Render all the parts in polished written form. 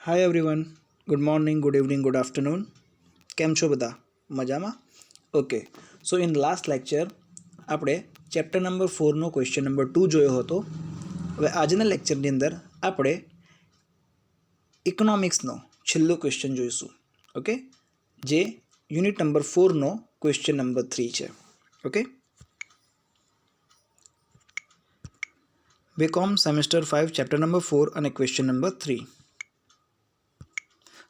હાય everyone, good morning, good evening, good afternoon. કેમ છો બધા? મજામાં? Okay. So in last lecture આપણે ચેપ્ટર નંબર 4નો ક્વેશ્ચન નંબર 2 જોયો હતો. હવે આજના લેક્ચરની અંદર આપણે ઇકોનોમિક્સનો છેલ્લો ક્વેશ્ચન જોઈશું. ઓકે, જે યુનિટ નંબર 4નો ક્વેશ્ચન નંબર 3 છે. Okay, BCom semester 5 chapter number 4 અને question number 3.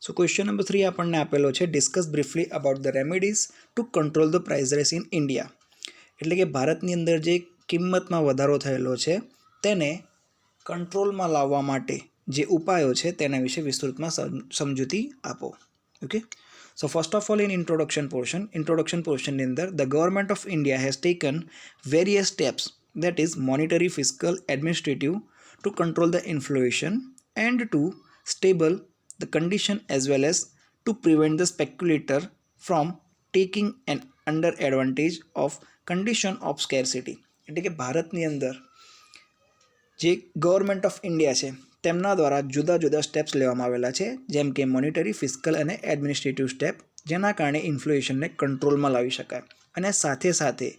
So question number 3 આપણને આપેલો છે, discuss briefly about the remedies to control the price rise in India. એટલે કે ભારતની અંદર જે કિંમતમાં વધારો થયેલો છે તેને કંટ્રોલમાં લાવવા માટે જે ઉપાયો છે તેના વિશે વિસ્તૃતમાં સમજૂતી આપો. Okay, so first of all in introduction પોર્શનની અંદર the government of India has taken various steps that is monetary, fiscal, administrative to control the inflation and to stable the condition as well as to prevent the speculator from taking an under advantage of condition of scarcity. એટલે કે ભારતની અંદર જે government of India છે તેમના દ્વારા જુદા જુદા સ્ટેપ્સ લેવામાં આવેલા છે, જેમ કે મોનિટરી, ફિસ્કલ અને એડમિનિસ્ટ્રેટિવ સ્ટેપ, જેના કારણે ઇન્ફ્લેશનને કંટ્રોલમાં લાવી શકાય. અને સાથે સાથે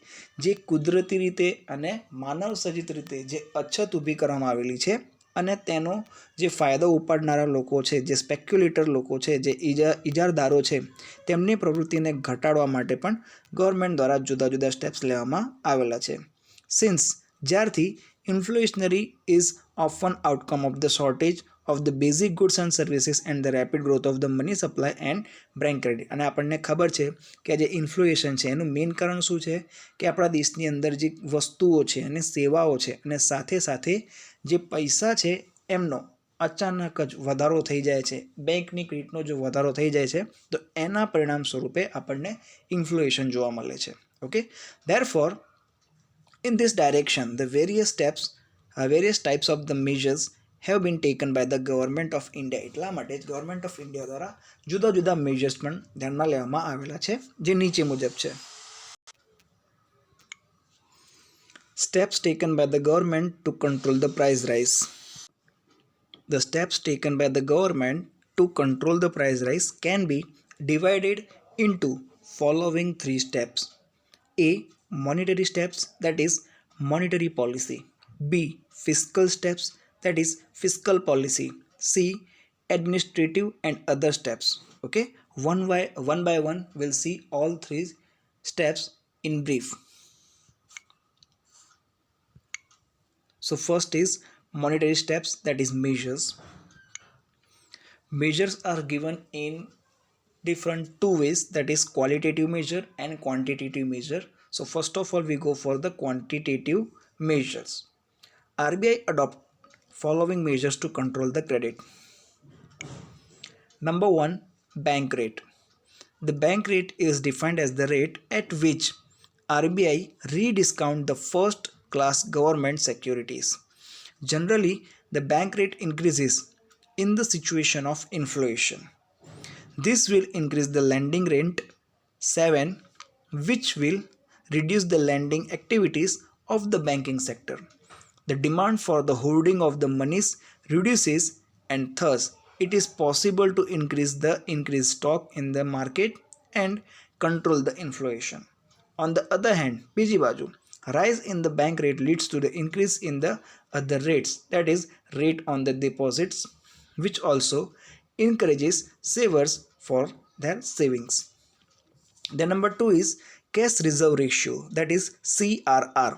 જે કુદરતી રીતે અને માનવ સર્જિત રીતે જે અછત ઊભી કરવામાં આવેલી છે અને તેનો જે ફાયદો ઉપાડનારા લોકો છે, જે સ્પેક્યુલેટર લોકો છે, જે ઇજારદારો છે, તેમની પ્રવૃત્તિને ઘટાડવા માટે પણ ગવર્મેન્ટ દ્વારા જુદા જુદા સ્ટેપ્સ લેવામાં આવેલા છે. સિન્સ જ્યારથી inflationary is often outcome of the shortage of the basic goods and services and the rapid growth of the money supply and bank credit. અને આપણને ખબર છે કે જે ઇન્ફ્લેશન છે એનું મેઇન કારણ શું છે કે આપણા દેશની અંદર જે વસ્તુઓ છે અને સેવાઓ છે અને સાથે સાથે જે પૈસા છે એમનો અચાનક જ વધારો થઈ જાય છે, બેંકની ક્રેડિટનો જો વધારો થઈ જાય છે તો એના પરિણામ સ્વરૂપે આપણને ઇન્ફ્લેશન જોવા મળે છે. Okay, therefore in this direction the various types of the measures have been taken by the government of India. એટલા માટે જ ગવર્મેન્ટ ઓફ ઇન્ડિયા દ્વારા જુદા જુદા મેજર્સ પણ ધ્યાનમાં લેવામાં આવેલા છે, જે નીચે મુજબ છે. Steps taken by the government to control the price rise. The steps taken by the government to control the price rise can be divided into following 3 steps. A. Monetary steps, that is monetary policy. B. Fiscal steps, that is fiscal policy. C. Administrative and other steps. Okay, one by one we'll see all 3 steps in brief. So first is monetary steps, that is measures. Measures are given in different 2 ways, that is qualitative measure and quantitative measure. So first of all we go for the quantitative measures. RBI adopt following measures to control the credit. Number 1, bank rate. The bank rate is defined as the rate at which RBI rediscount the first class government securities. Generally, the bank rate increases in the situation of inflation. This will increase the lending rate 7, which will reduce the lending activities of the banking sector. The demand for the holding of the monies reduces and thus it is possible to increase stock in the market and control the inflation. On the other hand, બીજી બાજુ, rise in the bank rate leads to the increase in the other rates, that is rate on the deposits, which also encourages savers for their savings. The number 2 is cash reserve ratio, that is CRR.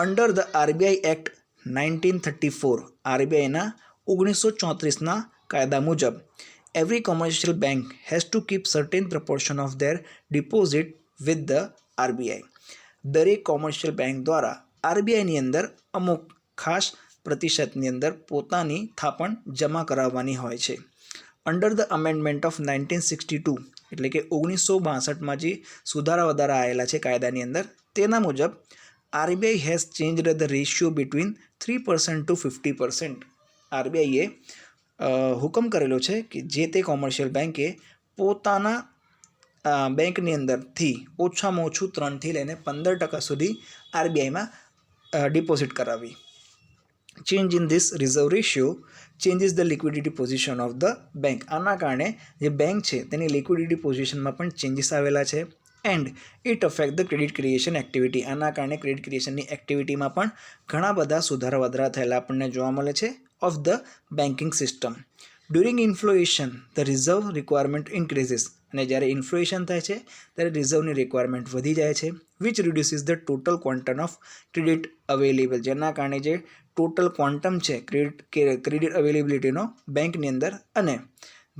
Under the RBI Act 1934, RBI ના 1934 કાયદા મુજબ every commercial bank has to keep certain proportion of their deposit with the RBI. દરેક commercial bank દ્વારા આરબીઆઈની અંદર અમુક ખાસ પ્રતિશતની અંદર પોતાની થાપણ જમા કરાવવાની હોય છે. અંડર ધ અમેન્ડમેન્ટ ઓફ 1962, એટલે કે 1962માં જે સુધારા વધારા આવેલા છે કાયદાની અંદર, તેના મુજબ RBI has changed the ratio between 3% to 50%. આરબીઆઈએ હુકમ કરેલો છે કે જે તે કોમર્શિયલ બેંકે પોતાના બેંકની અંદરથી ઓછામાં ઓછું 3 થી લઈને 15% સુધી આરબીઆઈમાં ડિપોઝિટ કરાવી. Change in this reserve ratio changes the liquidity position of the bank. આના કારણે જે બેંક છે તેની લિક્વિડિટી પોઝિશનમાં પણ ચેન્જીસ આવેલા છે. And it affect the credit creation activity. આના કારણે ક્રેડિટ ક્રિએશનની એક્ટિવિટીમાં પણ ઘણા બધા સુધારા વધારા થયેલા આપણને જોવા મળે છે of the banking system. During inflation the reserve requirement increases. અને જ્યારે ઇન્ફ્લેશન થાય છે ત્યારે રિઝર્વની રિક્વાયરમેન્ટ વધી જાય છે. Which reduces the total quantum of credit available. જેના કારણે જે ટોટલ ક્વોન્ટમ છે ક્રેડિટ અવેલેબિલિટીનો બેંકની અંદર, અને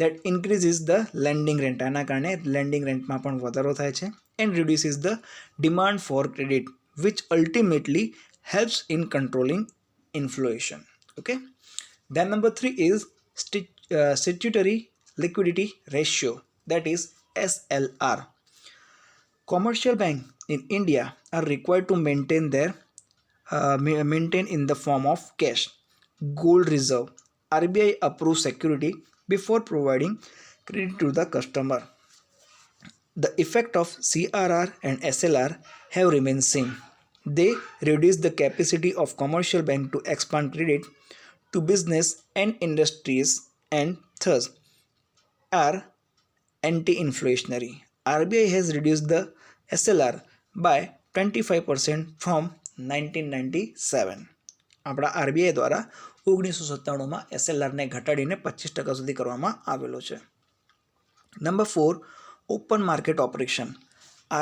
that increases the lending rent. આના કારણે લેન્ડિંગ રેન્ટમાં પણ વધારો થાય છે. And reduces the demand for credit which ultimately helps in controlling inflation. Okay. Then number 3 is statutory liquidity ratio, that is SLR. Commercial banks in India are required to maintain in the form of cash, gold reserve, RBI approved security before providing credit to the customer. The effect of CRR and SLR have remained same. They reduce the capacity of commercial bank to expand credit to business and industries and thus are anti-inflationary. RBI has reduced the SLR by 25% from 1997. આપણા RBI દ્વારા 1997માં એસએલઆરને ઘટાડીને 25% સુધી કરવામાં આવેલો છે. Number 4, open market operation.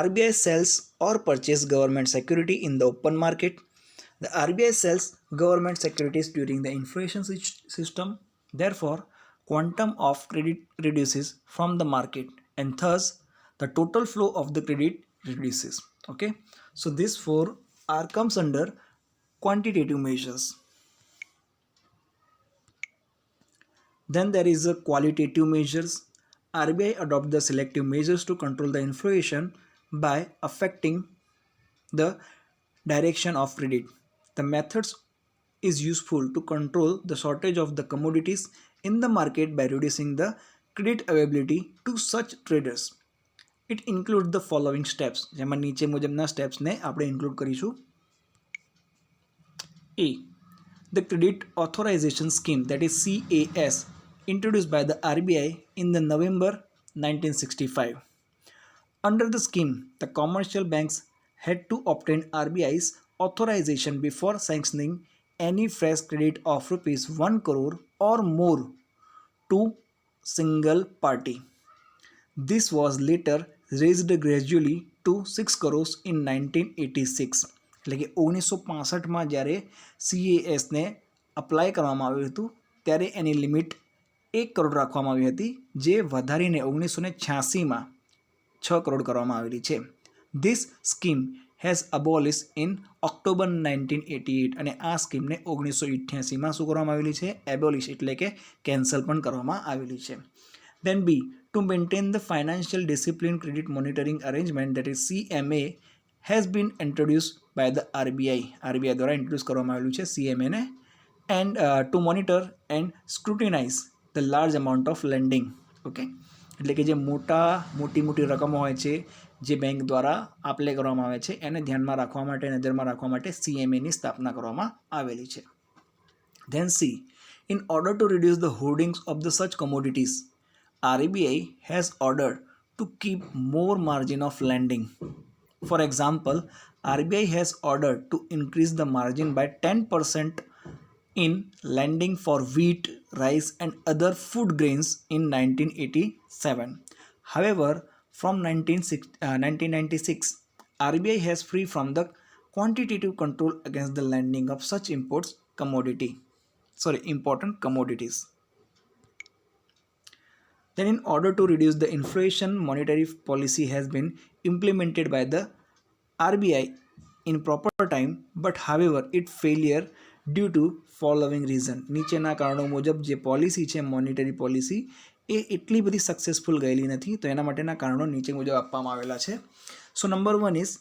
RBI sells or purchase government security in the open market. The RBI sells government securities during the inflation system. Therefore, quantum of credit reduces from the market and thus the total flow of the credit reduces. Okay. So these 4 are comes under quantitative measures. Then there is a qualitative measures. RBI adopt the selective measures to control the inflation by affecting the direction of credit. The methods is useful to control the shortage of the commodities in the market by reducing the credit availability to such traders. It includes the following steps. જેમાં નીચે મુજબના સ્ટેપ્સને આપણે include કરીશું. A. The Credit Authorization Scheme, that is CAS, introduced by the RBI in the November 1965. Under the scheme, the commercial banks had to obtain RBI's authorization before sanctioning any fresh credit of rupees 1 crore or more to single party. This was later raised gradually to 6 crores in 1986. એટલે કે 1965માં જ્યારે CASને apply કરવામાં આવ્યું હતું ત્યારે એની limit 1 crore રાખવામાં આવી હતી, જે વધારીને 1986માં 6 કરોડ કરવામાં આવેલી છે. This scheme has abolished in October 1988. અને આ સ્કીમને 1988માં શું કરવામાં આવેલી છે? એબોલિશ એટલે કે કેન્સલ પણ કરવામાં આવેલી છે. Then B. To maintain the financial discipline credit monitoring arrangement, that is CMA, has been introduced by the RBI. RBI દ્વારા ઇન્ટ્રોડ્યુસ કરવામાં આવેલું છે CMA ને. And to monitor and scrutinize the large amount of lending. Okay. એટલે કે જે મોટી રકમો હોય છે જે બેંક દ્વારા આપલે કરવામાં આવે છે એને ધ્યાનમાં રાખવા માટે, નજરમાં રાખવા માટે CMAની સ્થાપના કરવામાં આવેલી છે. Then C. In order to reduce the hoardings of the such commodities, RBI has ordered to keep more margin of lending. For example, RBI has ordered to increase the margin by 10% in lending for wheat, rice and other food grains in 1987. However, from 1996, RBI has free from the quantitative control against the lending of such important commodities. Then in order to reduce the inflation, monetary policy has been implemented by the RBI in proper time, but however its failure due to following reason. નીચેના કારણો મુજબ જે policy છે monetary policy એ એટલી બધી successful ગયેલી નથી, તો એના માટેના કારણો નીચે મુજબ આપવામાં આવેલા છે. So number 1 is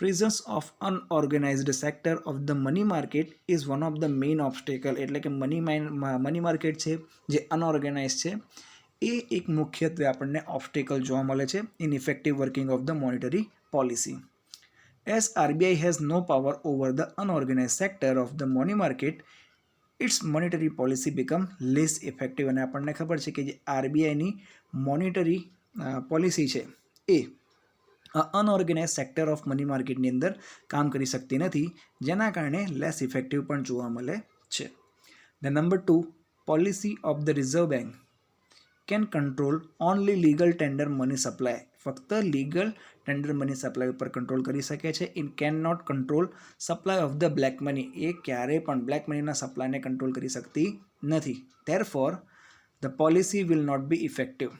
presence of unorganized sector of the money market is one of the main obstacle. એટલે કે મની માર્કેટ છે જે અનઓર્ગેનાઇઝ છે એ એક મુખ્યત્વે આપણને ઓબ્સ્ટેકલ જોવા મળે છે in effective working of the monetary policy. As RBI has no power over the unorganized sector of the money market, it's monetary policy become less effective. અને આપણને ખબર છે કે જે આરબીઆઈની મોનિટરી પોલિસી છે એ અનઓર્ગેનાઇઝ સેક્ટર ઓફ મની માર્કેટની અંદર કામ કરી શકતી નથી, જેના કારણે લેસ ઇફેક્ટિવ પણ જોવા મળે છે. The number 2, policy of the reserve bank can control only legal tender money supply. ફક્ત લીગલ ટેન્ડર મની સપ્લાય ઉપર કંટ્રોલ કરી શકે છે. It can not control supply of the black money. એ ક્યારેય પણ બ્લેક મનીના સપ્લાયને કંટ્રોલ કરી શકતી નથી. Therefore the policy will not be effective.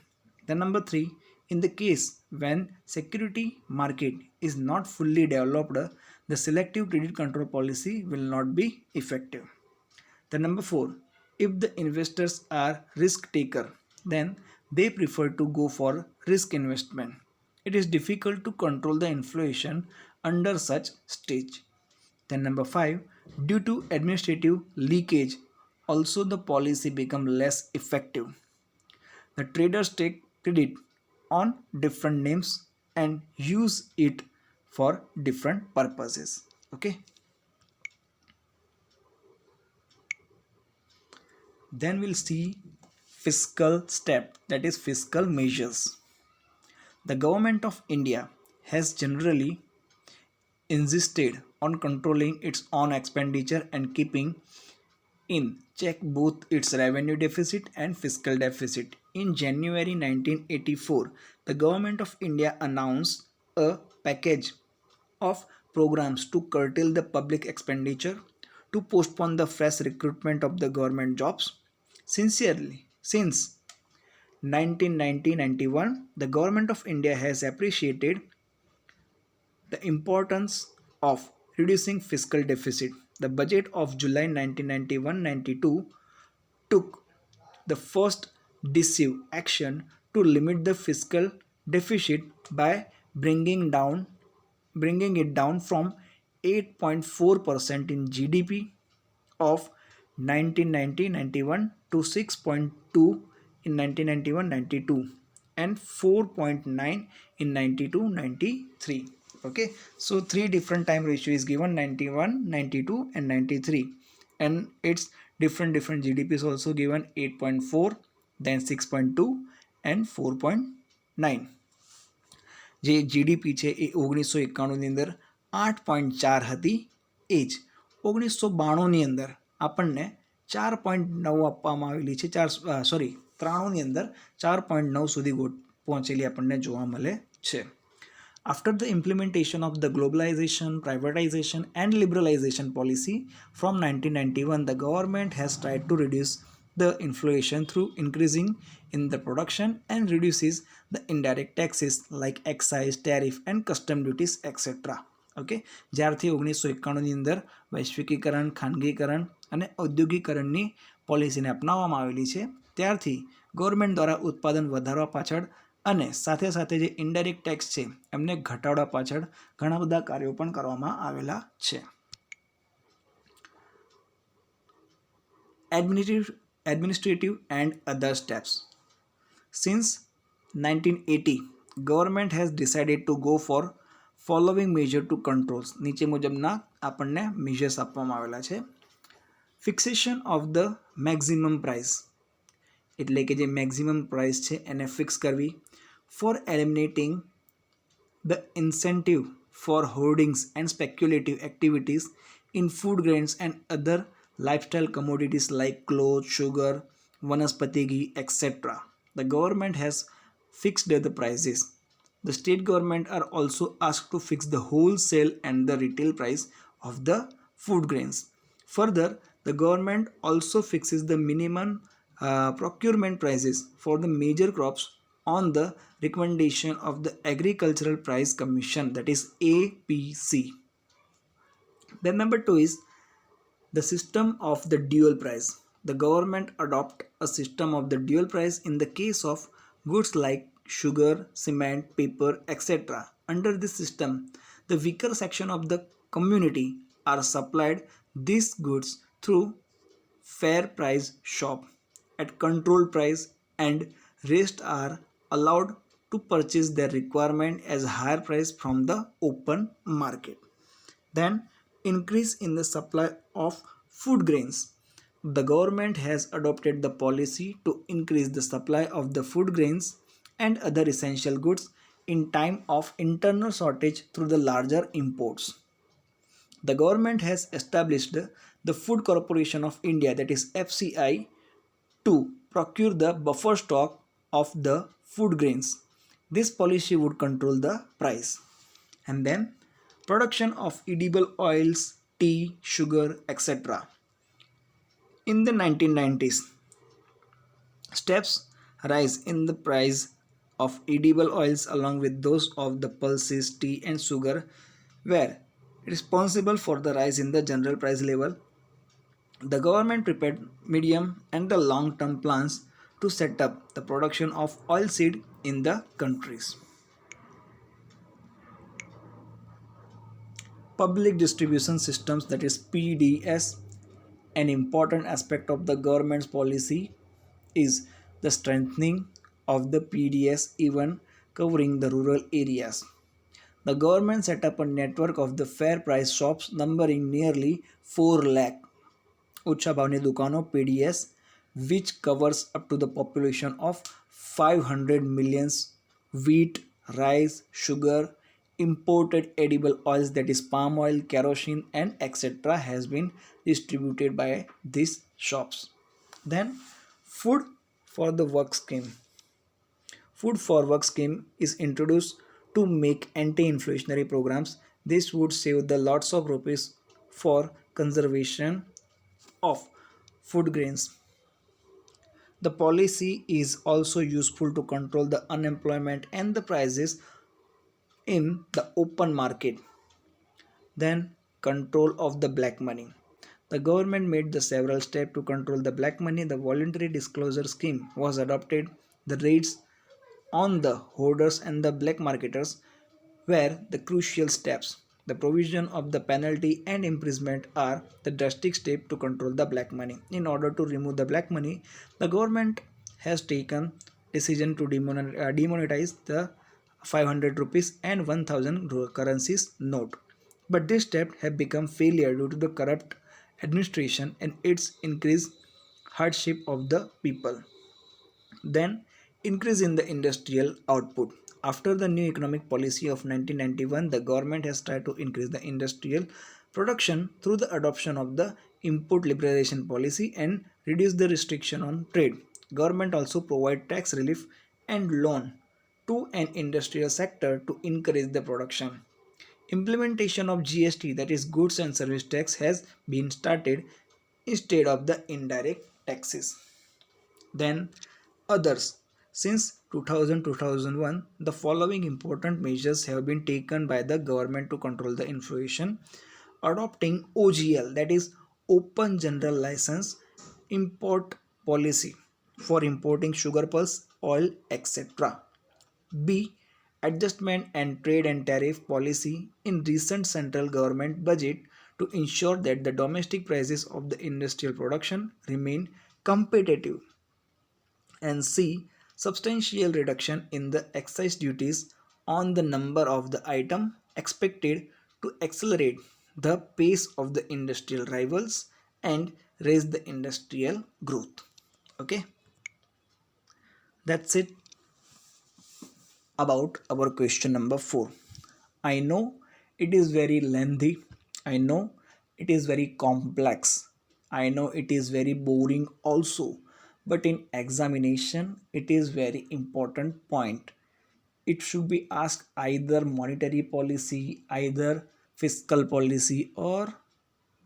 The number 3, in the case when security market is not fully developed, the selective credit control policy will not be effective. The number 4, if the investors are risk taker, then they prefer to go for risk investment. It is difficult to control the inflation under such stage. Then number 5, due to administrative leakage, also the policy become less effective. The traders take credit on different names and use it for different purposes. Okay. Then we'll see fiscal step, that is fiscal measures. The government of India has generally insisted on controlling its own expenditure and keeping in check both its revenue deficit and fiscal deficit. In January 1984, the Government of India announced a package of programs to curtail the public expenditure, to postpone the fresh recruitment of the government jobs. Since 1990-91, the Government of India has appreciated the importance of reducing fiscal deficit. The budget of July 1991-92 took the first decisive action to limit the fiscal deficit by bringing it down from 8.4% in GDP of 1990-91 to 6.2 in 1991-92 and 4.9 in 92-93. Okay, so three different time ratio is given: 91, 92 and 93, and its different GDP is also given: 8.4, then 6.2 and 4.9. જે GDP છે એ 1991ની અંદર 8.4 હતી, એ જ 1992ની અંદર આપણને 4.9 આપવામાં આવેલી છે. 93ની અંદર 4.9 સુધી પહોંચેલી આપણને જોવા મળે છે. After the implementation of the globalization, privatization and liberalization policy from 1991, the government has tried to reduce the inflation through increasing in the production and reduces the indirect taxes like excise, tariff and custom duties, etc. Okay, જ્યારથી 1991ની અંદર વૈશ્વિકીકરણ, ખાનગીકરણ અને ઔદ્યોગિકરણની પોલિસીને અપનાવવામાં આવેલી છે, ત્યારથી government દ્વારા ઉત્પાદન વધારવા પાછળ અને સાથે સાથે જે ઇનડાયરેક્ટ ટેક્સ છે એમને ઘટાડવા પાછળ ઘણા બધા કાર્યો પણ કરવામાં આવેલા છે. Administrative and other steps. Since 1980, government has decided to go for following measure to controls. નીચે મુજબના આપણને measures આપવામાં આવેલા છે. Fixation of the maximum price, એટલે કે જે maximum price છે એને ફિક્સ કરવી. For eliminating the incentive for hoardings and speculative activities in food grains and other lifestyle commodities like clothes, sugar, vanaspati ghee, etc. The government has fixed the prices. The state government are also asked to fix the wholesale and the retail price of the food grains. Further, the government also fixes the minimum procurement prices for the major crops on the recommendation of the Agricultural Price Commission, that is APC. Then number 2 is the system of the dual price. The government adopt a system of the dual price in the case of goods like sugar, cement, paper, etc. Under this system, the weaker section of the community are supplied these goods through fair price shop at controlled price, and rest are allowed to purchase their requirement as higher price from the open market. Then increase in the supply of food grains. The government has adopted the policy to increase the supply of the food grains and other essential goods in time of internal shortage through the larger imports. The government has established the Food Corporation of India, that is FCI, to procure the buffer stock of the food grains. This policy would control the price. And then production of edible oils, tea, sugar, etc. In the 1990s, steps rise in the price of edible oils along with those of the pulses, tea and sugar were responsible for the rise in the general price level. The government prepared medium and the long term plans to set up the production of oilseed in the countries. Public distribution systems, that is PDS, an important aspect of the government's policy is the strengthening of the PDS even covering the rural areas. The government set up a network of the fair price shops numbering nearly 4 lakh ऊंचा भावनी दुकानों PDS which covers up to the population of 500 millions. Wheat, rice, sugar, imported edible oils, that is palm oil, kerosene and etc. has been distributed by these shops. Then food for the work scheme. Food for Work scheme is introduced to make anti-inflationary programs. This would save the lots of rupees for conservation of food grains. The policy is also useful to control the unemployment and the prices in the open market. Then control of the black money. The government made the several steps to control the black money. The voluntary disclosure scheme was adopted. The raids on the hoarders and the black marketers were the crucial steps. The provision of the penalty and imprisonment are the drastic step to control the black money. In order to remove the black money, the government has taken decision to demonetize the 500 rupees and 1000 currencies note. But this step have become failure due to the corrupt administration and its increased hardship of the people. Then, increase in the industrial output. After the new economic policy of 1991, the government has tried to increase the industrial production through the adoption of the import liberalization policy and reduce the restriction on trade. Government also provide tax relief and loan to an industrial sector to encourage the production. Implementation of GST, that is goods and service tax, has been started instead of the indirect taxes. Then others. Since 2000-2001, the following important measures have been taken by the government to control the inflation: adopting OGL, that is Open General License import policy for importing sugar pulse, oil, etc. B. Adjustment and trade and tariff policy in recent central government budget to ensure that the domestic prices of the industrial production remain competitive. And C. Substantial reduction in the excise duties on the number of the item expected to accelerate the pace of the industrial rivals and raise the industrial growth. Okay, that's it about our question number 4. I know it is very lengthy. I know it is very complex. I know it is very boring also. But in examination, it is very important point. It should be asked either monetary policy, either fiscal policy, or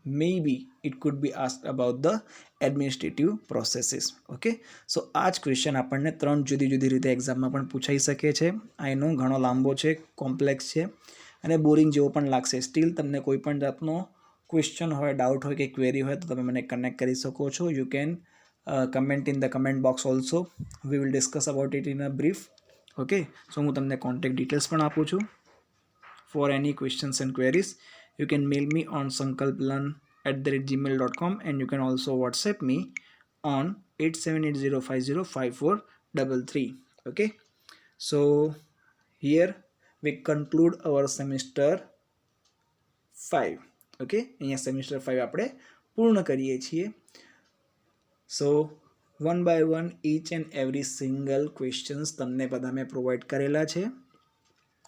maybe it could be asked about the administrative processes. Okay so આ જ question આપણને ત્રણ જુદી જુદી રીતે એક્ઝામમાં પણ પૂછાઈ શકે છે. આઈ નો ઘણો લાંબો છે, કોમ્પ્લેક્સ છે અને બોરિંગ જેવો પણ લાગશે. સ્ટીલ તમને કોઈ પણ જાતનો ક્વેશ્ચન હોય, ડાઉટ હોય કે ક્વેરી હોય તો તમે મને કનેક્ટ કરી શકો છો. You can comment in the comment box also. We will discuss about it in a brief. Okay, so હું તમને કોન્ટેક્ટ ડિટેલ્સ પણ આપું છું. For any questions and queries, you can mail me on sankalplan@gmail.com and you can also WhatsApp me on 8780505433. Okay, so here we conclude our semester 5. Okay, અહીંયા semester 5 આપણે પૂર્ણ કરીએ છીએ. So one by one each and every single questions તમને બધા મેં provide કરેલા છે.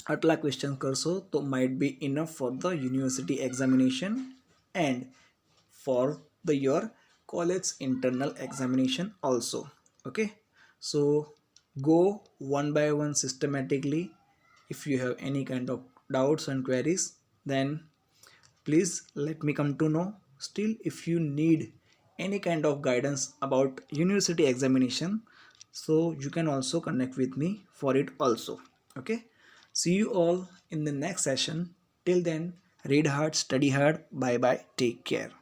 આટલા ક્વેશ્ચન કરશો તો might be enough for the university examination and for your college internal examination also. Okay, so go one by one systematically. If you have any kind of doubts and queries, then please let me come to know. Still, if you need any kind of guidance about university examination, so you can also connect with me for it also. Okay, see you all in the next session. Till then, read hard, study hard. Bye bye, take care.